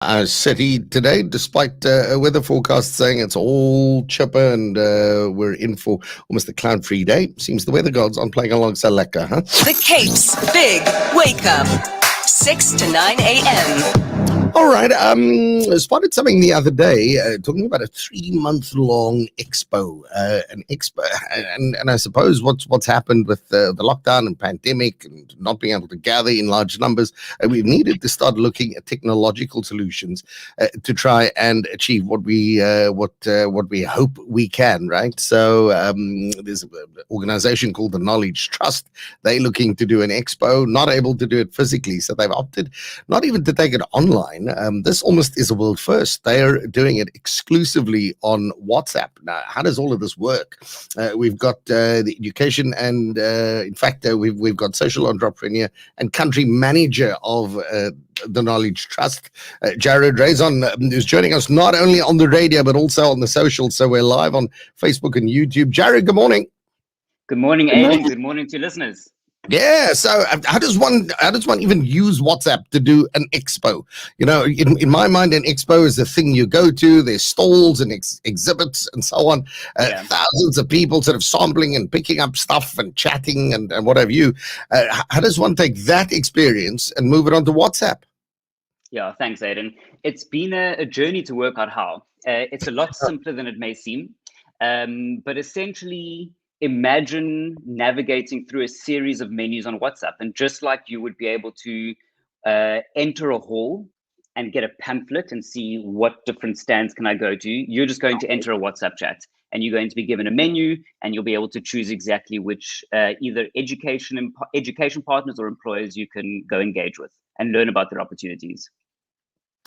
Our city today, despite a weather forecast saying it's all chipper and we're in for almost a cloud-free day. Seems the weather gods aren't playing along so lekker, huh? The Cape's Big Wake Up, 6 to 9 a.m. All right. I spotted something the other day talking about a 3-month-long expo. An expo, and I suppose what's happened with the lockdown and pandemic and not being able to gather in large numbers, we've needed to start looking at technological solutions to try and achieve what we hope we can. Right. So there's an organization called the Knowledge Trust. They're looking to do an expo, not able to do it physically, so they've opted not even to take it online. This almost is a world first. They are doing it exclusively on WhatsApp. Now, how does all of this work? We've got the education and, in fact, we've got social entrepreneur and country manager of the Knowledge Trust, Jared Razon, who's joining us not only on the radio but also on the social. So we're live on Facebook and YouTube. Jared, good morning. Good morning, Aidan. Good morning to listeners. Yeah, so how does one even use WhatsApp to do an expo? You know, in my mind, an expo is the thing you go to. There's stalls and exhibits and so on. Thousands of people sort of sampling and picking up stuff and chatting and what have you. How does one take that experience and move it onto WhatsApp? Yeah, thanks, Aidan. It's been a journey to work out how. It's a lot simpler than it may seem, but essentially, imagine navigating through a series of menus on WhatsApp, and just like you would be able to enter a hall and get a pamphlet and see what different stands can I go to, you're just going to enter a WhatsApp chat, and you're going to be given a menu, and you'll be able to choose exactly which either education partners or employers you can go engage with and learn about their opportunities.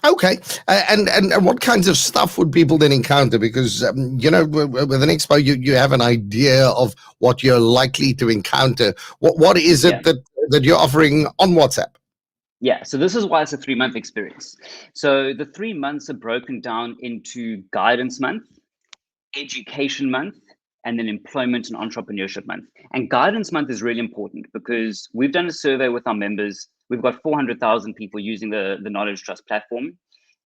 Okay, and what kinds of stuff would people then encounter? Because with an expo, you have an idea of what you're likely to encounter. What is it that you're offering on WhatsApp? Yeah, so this is why it's a 3-month experience. So the 3 months are broken down into Guidance Month, Education Month, and then Employment and Entrepreneurship Month. And Guidance Month is really important because we've done a survey with our members. We've got 400,000 people using the Knowledge Trust platform,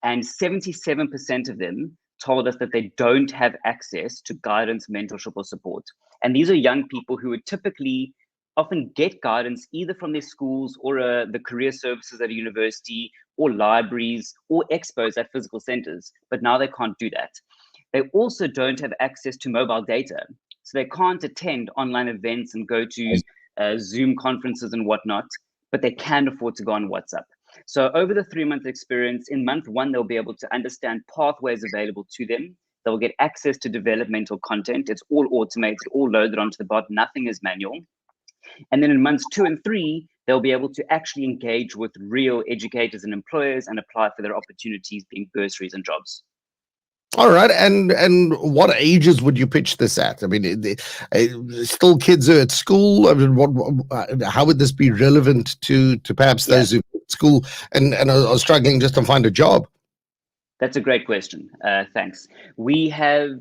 and 77% of them told us that they don't have access to guidance, mentorship, or support. And these are young people who would typically often get guidance either from their schools or the career services at a university or libraries or expos at physical centers, but now they can't do that. They also don't have access to mobile data, so they can't attend online events and go to Zoom conferences and whatnot, but they can afford to go on WhatsApp. So over the 3-month experience, in month 1, they'll be able to understand pathways available to them. They'll get access to developmental content. It's all automated, all loaded onto the bot. Nothing is manual. And then in months 2 and 3, they'll be able to actually engage with real educators and employers and apply for their opportunities, being bursaries and jobs. All right, and what ages would you pitch this at? I mean, still kids are at school. I mean, how would this be relevant to perhaps those who are at school and are struggling just to find a job? That's a great question. Thanks. We have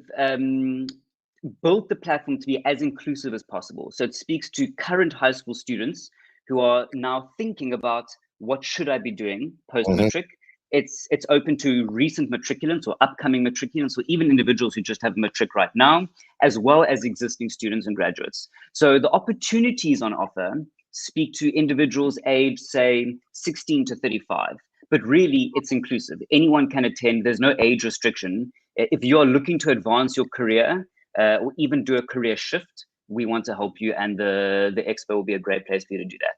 built the platform to be as inclusive as possible. So it speaks to current high school students who are now thinking about what should I be doing post-matric. It's open to recent matriculants or upcoming matriculants, or even individuals who just have matric right now, as well as existing students and graduates. So the opportunities on offer speak to individuals aged, say, 16 to 35. But really, it's inclusive. Anyone can attend. There's no age restriction. If you're looking to advance your career or even do a career shift, we want to help you, and the expo will be a great place for you to do that.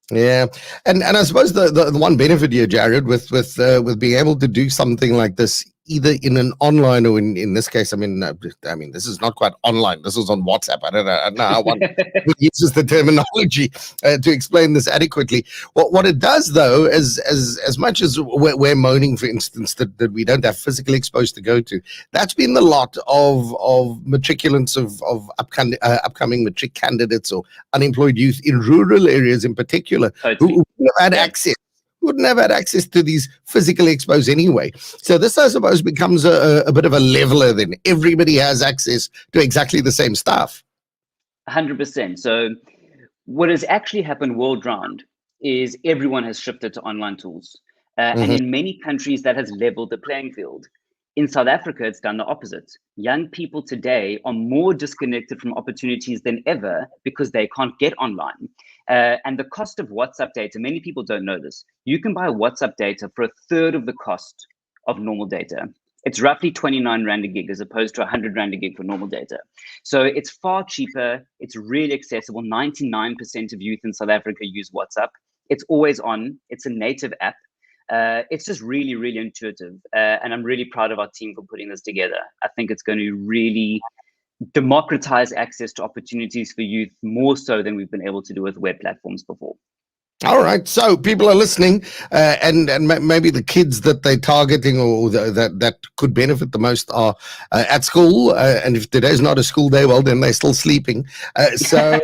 Yeah, and I suppose the one benefit here, Jared, with being able to do something like this, either in an online or in this case, I mean, this is not quite online. This is on WhatsApp. I don't know how one uses the terminology to explain this adequately. What it does, though, is as much as we're moaning, for instance, that we don't have physical expos to go to, that's been the lot of matriculants of upcoming matric candidates or unemployed youth in rural areas in particular, who wouldn't have had access to these physical expos anyway. So this, I suppose, becomes a bit of a leveler then. Everybody has access to exactly the same stuff. 100%. So what has actually happened world round is everyone has shifted to online tools. And in many countries, that has leveled the playing field. In South Africa, it's done the opposite. Young people today are more disconnected from opportunities than ever because they can't get online. And the cost of WhatsApp data, many people don't know this. You can buy WhatsApp data for a third of the cost of normal data. It's roughly 29 Rand a gig as opposed to 100 Rand a gig for normal data. So it's far cheaper. It's really accessible. 99% of youth in South Africa use WhatsApp. It's always on. It's a native app. It's just really, really intuitive. And I'm really proud of our team for putting this together. I think it's going to really democratize access to opportunities for youth more so than we've been able to do with web platforms before. All right, so people are listening, and maybe the kids that they're targeting or that could benefit the most are at school. And if today's not a school day, well, then they're still sleeping. So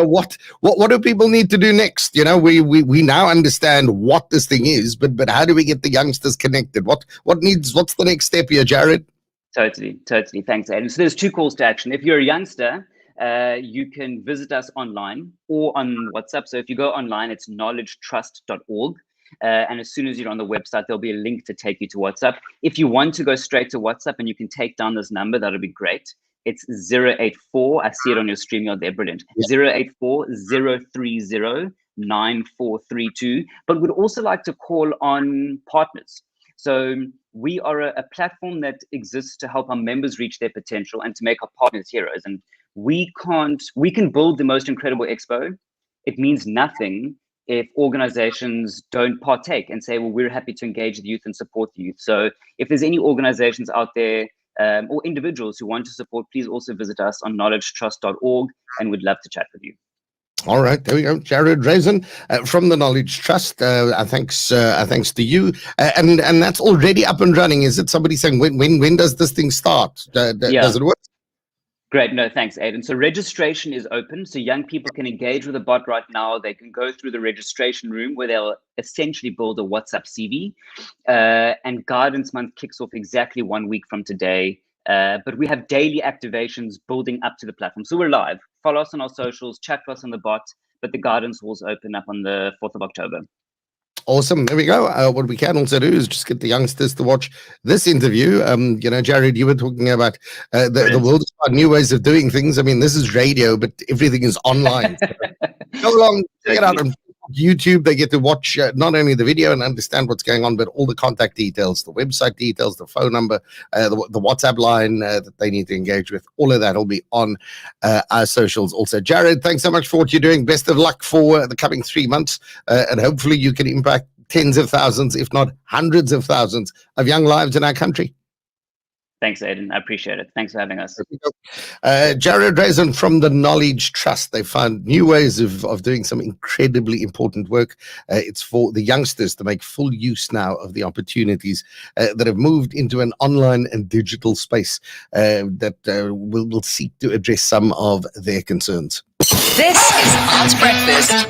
what do people need to do next? You know, we now understand what this thing is, but how do we get the youngsters connected? What's the next step here, Jared? Totally. Thanks, Adam. So there's two calls to action. If you're a youngster, you can visit us online or on WhatsApp. So if you go online, it's knowledgetrust.org. And as soon as you're on the website, there'll be a link to take you to WhatsApp. If you want to go straight to WhatsApp and you can take down this number, that'll be great. It's 084. I see it on your stream. You're there. Brilliant. 084 030 9432. But we'd also like to call on partners. So we are a platform that exists to help our members reach their potential and to make our partners heroes. And we can build the most incredible expo. It means nothing if organizations don't partake and say, well, we're happy to engage the youth and support the youth. So if there's any organizations out there or individuals who want to support, please also visit us on knowledgetrust.org, and we'd love to chat with you. All right, there we go. Jared Raisin from the Knowledge Trust. Thanks to you. And that's already up and running. Is it somebody saying when does this thing start? Does it work? Great. No, thanks, Aidan. So registration is open. So young people can engage with the bot right now. They can go through the registration room where they'll essentially build a WhatsApp CV. And Guidance Month kicks off exactly 1 week from today. But we have daily activations building up to the platform. So we're live. Follow us on our socials, chat to us on the bot, but the guidance walls open up on the 4th of October. Awesome. There we go. What we can also do is just get the youngsters to watch this interview. You know, Jared, you were talking about the world is about new ways of doing things. I mean, this is radio, but everything is online. So go along, check it out on YouTube. They get to watch not only the video and understand what's going on, but all the contact details, the website details, the phone number, the WhatsApp line that they need to engage with. All of that will be on our socials also. Jared, thanks so much for what you're doing. Best of luck for the coming 3 months. And hopefully you can impact tens of thousands, if not hundreds of thousands of young lives in our country. Thanks, Aidan. I appreciate it. Thanks for having us. Jared Raisin from the Knowledge Trust. They found new ways of doing some incredibly important work. It's for the youngsters to make full use now of the opportunities that have moved into an online and digital space that will seek to address some of their concerns. This is Odds Breakfast.